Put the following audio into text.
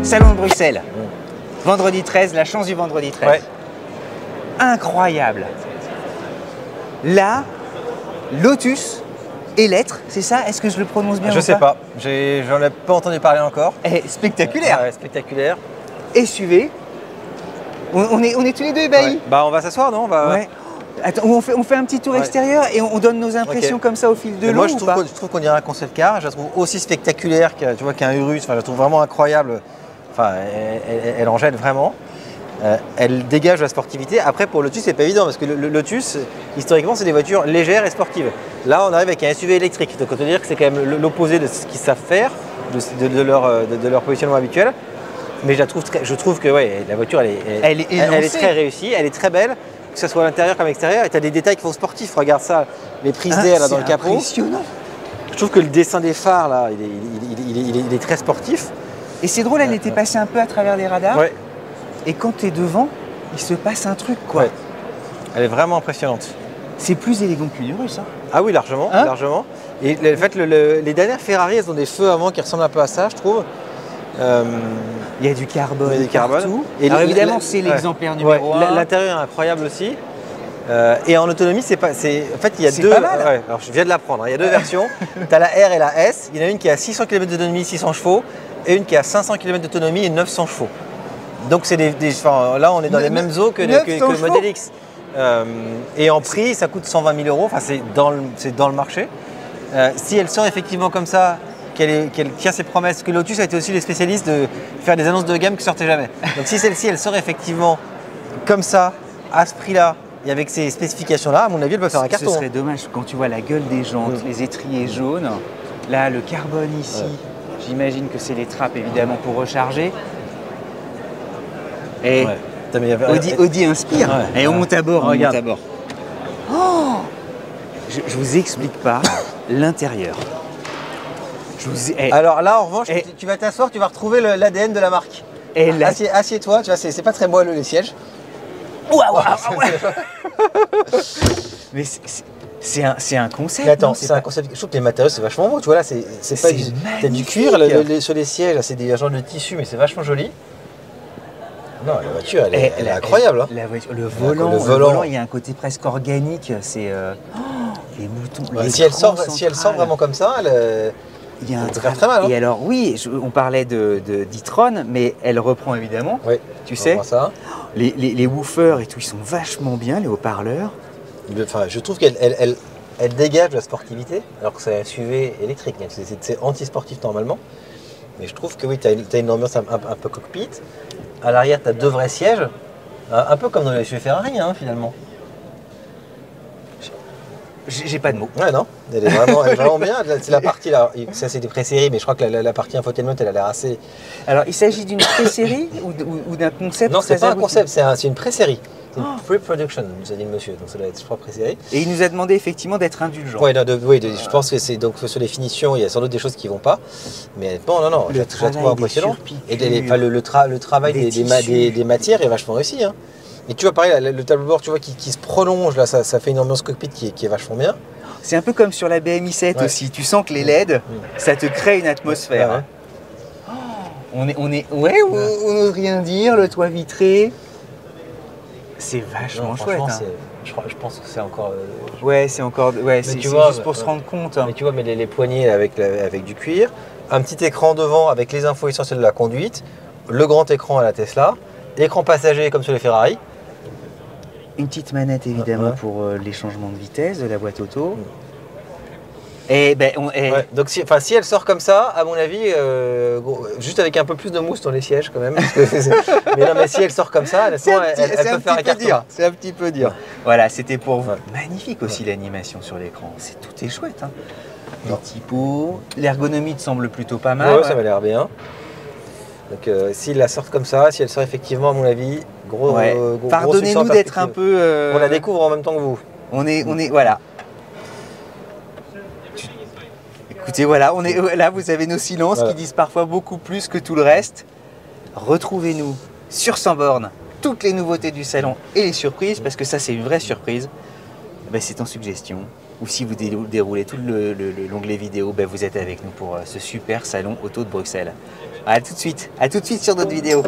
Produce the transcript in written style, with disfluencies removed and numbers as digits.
Salon de Bruxelles. Vendredi 13, la chance du vendredi 13. Ouais. Incroyable. Là, Lotus et Lettres, c'est ça? Est-ce que je le prononce bien? Je sais pas, j'en ai pas entendu parler encore. Spectaculaire. Ouais, spectaculaire. SUV. On est tous les deux ébahis. Ouais. Bah on va s'asseoir, non? Ouais. Attends, on fait un petit tour extérieur et on donne nos impressions comme ça au fil de l'eau. Moi je trouve qu'on dirait un concept car, je la trouve aussi spectaculaire qu'un Urus, enfin, je la trouve vraiment incroyable. Enfin, elle en jette vraiment. Elle dégage la sportivité. Après pour Lotus c'est pas évident parce que le Lotus historiquement c'est des voitures légères et sportives. Là on arrive avec un SUV électrique, donc on peut dire que c'est quand même l'opposé de ce qu'ils savent faire, de leur positionnement habituel. Mais je trouve que ouais, la voiture elle est très réussie, elle est très belle, que ce soit à l'intérieur comme à l'extérieur. Et tu as des détails qui font sportifs, regarde ça, les prises d'air là dans le capot. Impressionnant. Je trouve que le dessin des phares là, il est très sportif. Et c'est drôle, elle était passée un peu à travers les radars. Ouais. Et quand tu es devant, il se passe un truc quoi. Ouais. Elle est vraiment impressionnante. C'est plus élégant qu'une Urus. Hein. Ah oui, largement, largement. Et en fait, les dernières Ferrari, elles ont des feux avant qui ressemblent un peu à ça, je trouve. Il y a du carbone, partout. Et alors évidemment, c'est l'exemplaire numéro 1. L'intérieur est incroyable aussi. Et en autonomie, en fait, il y a deux. Pas mal. Ouais, alors je viens de l'apprendre. Il y a deux versions. Tu as la R et la S. Il y en a une qui a 600 km d'autonomie, 600 chevaux, et une qui a 500 km d'autonomie et 900 chevaux. Donc c'est là, on est dans les mêmes eaux que le Model X. Et en prix, ça coûte 120 000 €. Enfin, c'est dans le marché. Si elle sort effectivement comme ça, qu'elle tient ses promesses, que Lotus a été aussi les spécialistes de faire des annonces de gamme qui sortaient jamais. Donc si celle-ci, elle sort effectivement comme ça, à ce prix-là, et avec ces spécifications-là, à mon avis, elle peut faire un carton. Ce serait dommage quand tu vois la gueule des jantes, les étriers jaunes, là, le carbone ici. J'imagine que c'est les trappes évidemment pour recharger. Et Audi inspire. Ouais. Et on monte à bord, regarde. On monte à bord. Oh, je vous explique pas l'intérieur. Alors là, en revanche, tu vas t'asseoir, tu vas retrouver l'ADN de la marque. Assieds-toi, tu vois, c'est pas très moelleux les sièges. Waouh. Mais c'est un concept. Mais attends, c'est un concept. Je trouve que les matériaux c'est vachement beau. Tu vois là, c'est pas t'as du cuir sur les sièges, c'est des genres de tissu, mais c'est vachement joli. Non, la voiture, elle est incroyable. Hein. Le volant, il y a un côté presque organique. C'est les boutons. Si elle sort vraiment comme ça, il y a un très mal. Hein. Et alors oui, on parlait d'e-tron, mais elle reprend évidemment. Oui. Tu sais, ça. Les woofers et tout, ils sont vachement bien, les haut-parleurs. Enfin, je trouve qu'elle dégage la sportivité, alors que c'est un SUV électrique. C'est anti-sportif normalement. Mais je trouve que oui, tu as une ambiance un peu cockpit. À l'arrière, tu as deux vrais sièges, un peu comme dans les SUV Ferrari, hein, finalement. J'ai pas de mots. Ouais, non, elle est vraiment bien. C'est la partie là, ça c'est des pré-séries, mais je crois que la partie infotainment, elle a l'air assez. Alors, il s'agit d'une pré-série ou d'un concept? Non, c'est pas un concept, c'est une pré-série. C'est une pre-production, nous a dit le monsieur, donc ça doit être, je crois, pré-série. Et il nous a demandé effectivement d'être indulgent. Ouais, je pense que c'est donc sur les finitions, il y a sans doute des choses qui vont pas. Mais bon, non, je la trouve impressionnant. Et le travail des matières est vachement réussi. Hein. Et tu vois, pareil, le tableau de bord, tu vois, qui se prolonge, là, ça fait une ambiance cockpit qui est vachement bien. C'est un peu comme sur la BMI7 aussi. Tu sens que les LED, ça te crée une atmosphère. Ouais. On n'ose rien dire, le toit vitré. C'est vachement chouette. Hein. Je pense que c'est encore. C'est encore. C'est juste pour se rendre compte. Hein. Mais tu vois, les poignées avec du cuir, un petit écran devant avec les infos essentielles de la conduite, le grand écran à la Tesla, écran passager comme sur les Ferrari. Une petite manette évidemment pour les changements de vitesse de la boîte auto. Donc si elle sort comme ça, à mon avis, juste avec un peu plus de mousse dans les sièges quand même. mais si elle sort comme ça, elle peut faire un carton. C'est un petit peu dur. Voilà, c'était pour vous. Magnifique aussi l'animation sur l'écran. Tout est chouette. Hein. Les typos, l'ergonomie te semble plutôt pas mal. Ouais, ça m'a l'air bien. Donc s'ils la sortent comme ça, si elle sort effectivement, à mon avis, gros. Pardonnez-nous d'être un peu. On la découvre en même temps que vous. On est voilà. Écoutez, voilà, là, vous avez nos silences qui disent parfois beaucoup plus que tout le reste. Retrouvez-nous sur 100 bornes, toutes les nouveautés du salon et les surprises, parce que ça, c'est une vraie surprise. C'est en suggestion. Ou si vous déroulez tout l'onglet vidéo, vous êtes avec nous pour ce super salon auto de Bruxelles. À tout de suite sur d'autres vidéos.